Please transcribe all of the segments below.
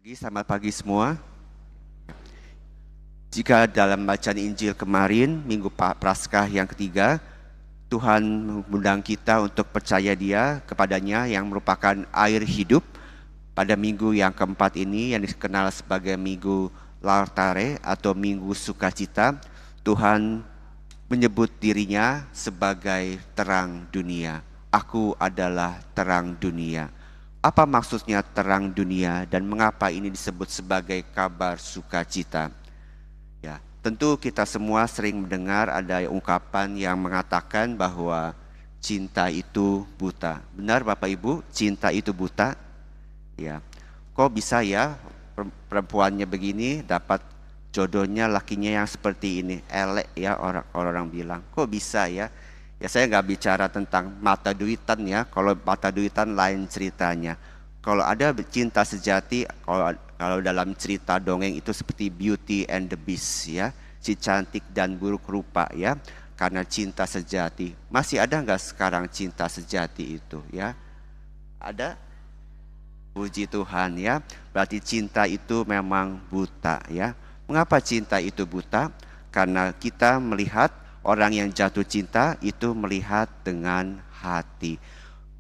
Selamat pagi semua. Jika dalam bacaan Injil kemarin, Minggu Praskah yang ketiga, Tuhan mengundang kita untuk percaya Dia kepadanya yang merupakan air hidup. Pada minggu yang keempat ini yang dikenal sebagai Minggu Lautare atau Minggu Sukacita, Tuhan menyebut dirinya sebagai terang dunia. Aku adalah terang dunia. Apa maksudnya terang dunia dan mengapa ini disebut sebagai kabar sukacita? Ya, tentu kita semua sering mendengar ada ungkapan yang mengatakan bahwa cinta itu buta. Benar Bapak Ibu, cinta itu buta? Ya. Kok bisa ya perempuannya begini dapat jodohnya lakinya yang seperti ini? Elek ya orang bilang. Kok bisa ya? Ya saya nggak bicara tentang mata duitan ya. Kalau mata duitan lain ceritanya. Kalau ada cinta sejati, kalau dalam cerita dongeng itu seperti Beauty and the Beast ya, si cantik dan buruk rupa ya, karena cinta sejati. Masih ada nggak sekarang cinta sejati itu ya? Ada? Puji Tuhan ya. Berarti cinta itu memang buta ya. Mengapa cinta itu buta? Karena kita melihat orang yang jatuh cinta itu melihat dengan hati.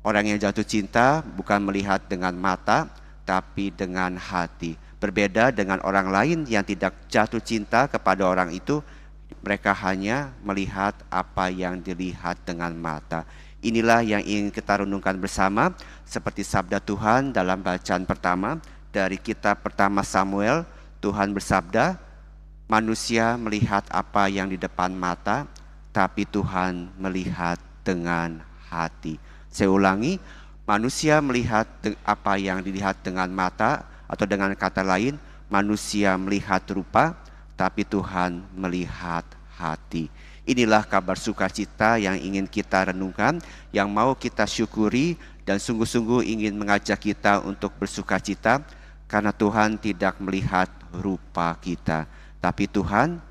Orang yang jatuh cinta bukan melihat dengan mata, tapi dengan hati. Berbeda dengan orang lain yang tidak jatuh cinta kepada orang itu, mereka hanya melihat apa yang dilihat dengan mata. Inilah yang ingin kita renungkan bersama, seperti sabda Tuhan dalam bacaan pertama dari kitab pertama Samuel. Tuhan bersabda, manusia melihat apa yang di depan mata, tapi Tuhan melihat dengan hati. Saya ulangi, manusia melihat apa yang dilihat dengan mata, atau dengan kata lain, manusia melihat rupa, tapi Tuhan melihat hati. Inilah kabar sukacita yang ingin kita renungkan, yang mau kita syukuri dan sungguh-sungguh ingin mengajak kita untuk bersukacita, karena Tuhan tidak melihat rupa kita, tapi Tuhan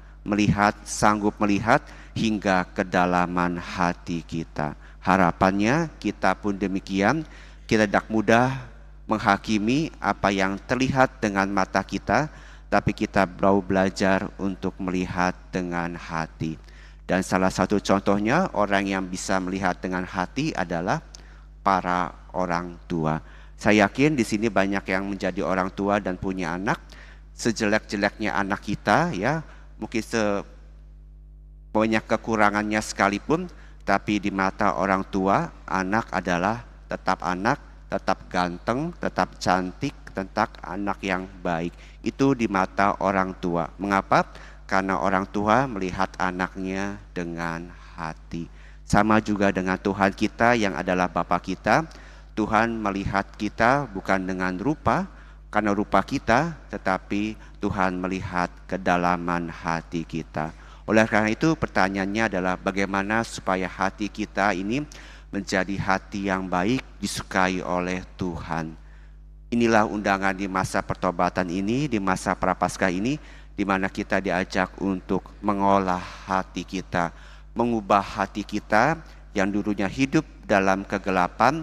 sanggup melihat hingga kedalaman hati kita. Harapannya kita pun demikian, kita tidak mudah menghakimi apa yang terlihat dengan mata kita, tapi kita mau belajar untuk melihat dengan hati. Dan salah satu contohnya orang yang bisa melihat dengan hati adalah para orang tua. Saya yakin di sini banyak yang menjadi orang tua dan punya anak. Sejelek-jeleknya anak kita ya, mungkin banyak kekurangannya sekalipun, tapi di mata orang tua, anak adalah tetap anak, tetap ganteng, tetap cantik, tetap anak yang baik. Itu di mata orang tua. Mengapa? Karena orang tua melihat anaknya dengan hati. Sama juga dengan Tuhan kita yang adalah Bapa kita. Tuhan melihat kita bukan dengan rupa, karena rupa kita, tetapi Tuhan melihat kedalaman hati kita. Oleh karena itu pertanyaannya adalah bagaimana supaya hati kita ini menjadi hati yang baik, disukai oleh Tuhan. Inilah undangan di masa pertobatan ini, di masa Prapaskah ini, di mana kita diajak untuk mengolah hati kita, mengubah hati kita yang dulunya hidup dalam kegelapan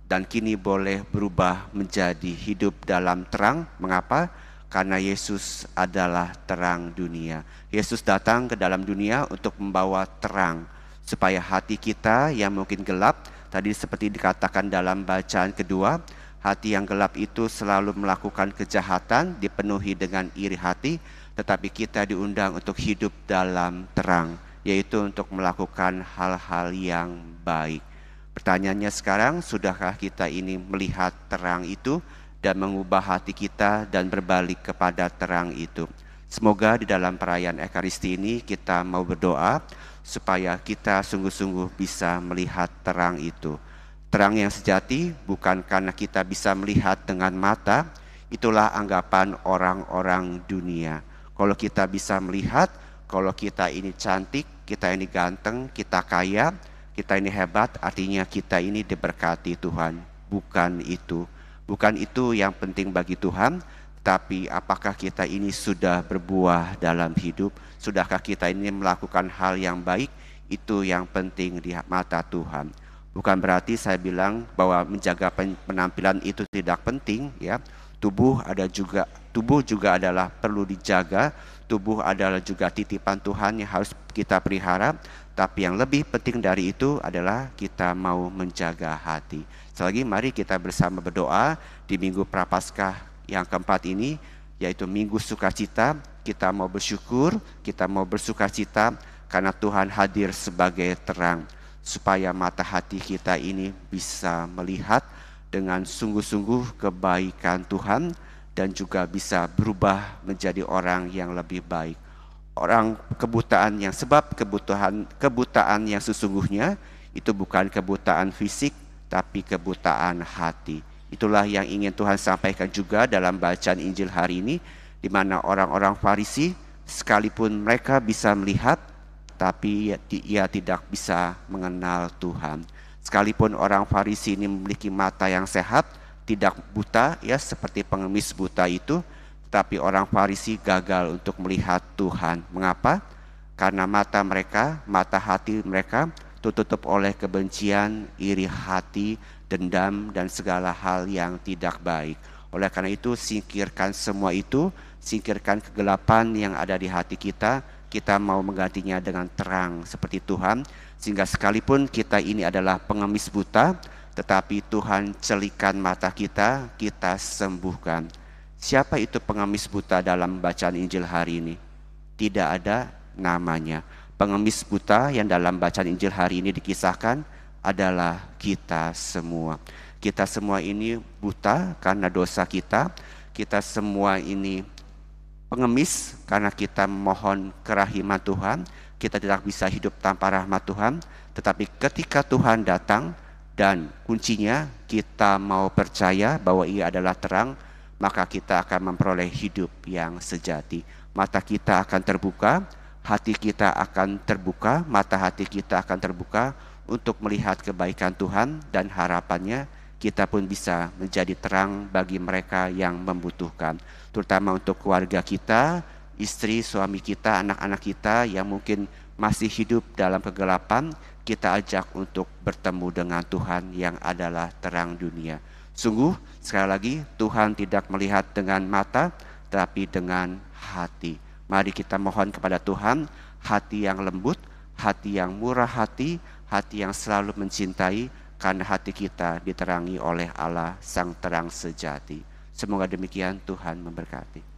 dan kini boleh berubah menjadi hidup dalam terang. Mengapa? Karena Yesus adalah terang dunia. Yesus datang ke dalam dunia untuk membawa terang, supaya hati kita yang mungkin gelap, tadi seperti dikatakan dalam bacaan kedua, hati yang gelap itu selalu melakukan kejahatan, dipenuhi dengan iri hati, tetapi kita diundang untuk hidup dalam terang, yaitu untuk melakukan hal-hal yang baik. Pertanyaannya sekarang, sudahkah kita ini melihat terang itu dan mengubah hati kita dan berbalik kepada terang itu? Semoga di dalam perayaan Ekaristi ini kita mau berdoa supaya kita sungguh-sungguh bisa melihat terang itu. Terang yang sejati bukan karena kita bisa melihat dengan mata, itulah anggapan orang-orang dunia. Kalau kita bisa melihat, kalau kita ini cantik, kita ini ganteng, kita kaya, kita ini hebat, artinya kita ini diberkati Tuhan. Bukan itu. Bukan itu yang penting bagi Tuhan, tapi apakah kita ini sudah berbuah dalam hidup? Sudahkah kita ini melakukan hal yang baik? Itu yang penting di mata Tuhan. Bukan berarti saya bilang bahwa menjaga penampilan itu tidak penting ya. Tubuh juga adalah perlu dijaga. Tubuh adalah juga titipan Tuhan yang harus kita pelihara. Tapi yang lebih penting dari itu adalah kita mau menjaga hati. Sekali lagi mari kita bersama berdoa di Minggu Prapaskah yang keempat ini, yaitu Minggu Sukacita. Kita mau bersyukur, kita mau bersukacita karena Tuhan hadir sebagai terang, supaya mata hati kita ini bisa melihat dengan sungguh-sungguh kebaikan Tuhan dan juga bisa berubah menjadi orang yang lebih baik. Orang kebutaan kebutaan yang sesungguhnya itu bukan kebutaan fisik tapi kebutaan hati. Itulah yang ingin Tuhan sampaikan juga dalam bacaan Injil hari ini, di mana orang-orang Farisi sekalipun mereka bisa melihat tapi ia tidak bisa mengenal Tuhan. Sekalipun orang Farisi ini memiliki mata yang sehat, tidak buta ya seperti pengemis buta itu, tapi orang Farisi gagal untuk melihat Tuhan. Mengapa? Karena mata hati mereka tertutup oleh kebencian, iri hati, dendam, dan segala hal yang tidak baik. Oleh karena itu, singkirkan semua itu, singkirkan kegelapan yang ada di hati kita. Kita mau menggantinya dengan terang seperti Tuhan, sehingga sekalipun kita ini adalah pengemis buta, tetapi Tuhan celikan mata kita, kita sembuhkan. Siapa itu pengemis buta dalam bacaan Injil hari ini? Tidak ada namanya. Pengemis buta yang dalam bacaan Injil hari ini dikisahkan adalah kita semua. Kita semua ini buta karena dosa kita. Kita semua ini pengemis karena kita memohon kerahiman Tuhan. Kita tidak bisa hidup tanpa rahmat Tuhan. Tetapi ketika Tuhan datang dan kuncinya kita mau percaya bahwa Ia adalah terang, maka kita akan memperoleh hidup yang sejati. Mata kita akan terbuka, hati kita akan terbuka, mata hati kita akan terbuka untuk melihat kebaikan Tuhan, dan harapannya kita pun bisa menjadi terang bagi mereka yang membutuhkan. Terutama untuk keluarga kita, istri, suami kita, anak-anak kita yang mungkin masih hidup dalam kegelapan, kita ajak untuk bertemu dengan Tuhan yang adalah terang dunia. Sungguh, sekali lagi, Tuhan tidak melihat dengan mata, tetapi dengan hati. Mari kita mohon kepada Tuhan, hati yang lembut, hati yang murah hati yang selalu mencintai, karena hati kita diterangi oleh Allah, Sang Terang Sejati. Semoga demikian, Tuhan memberkati.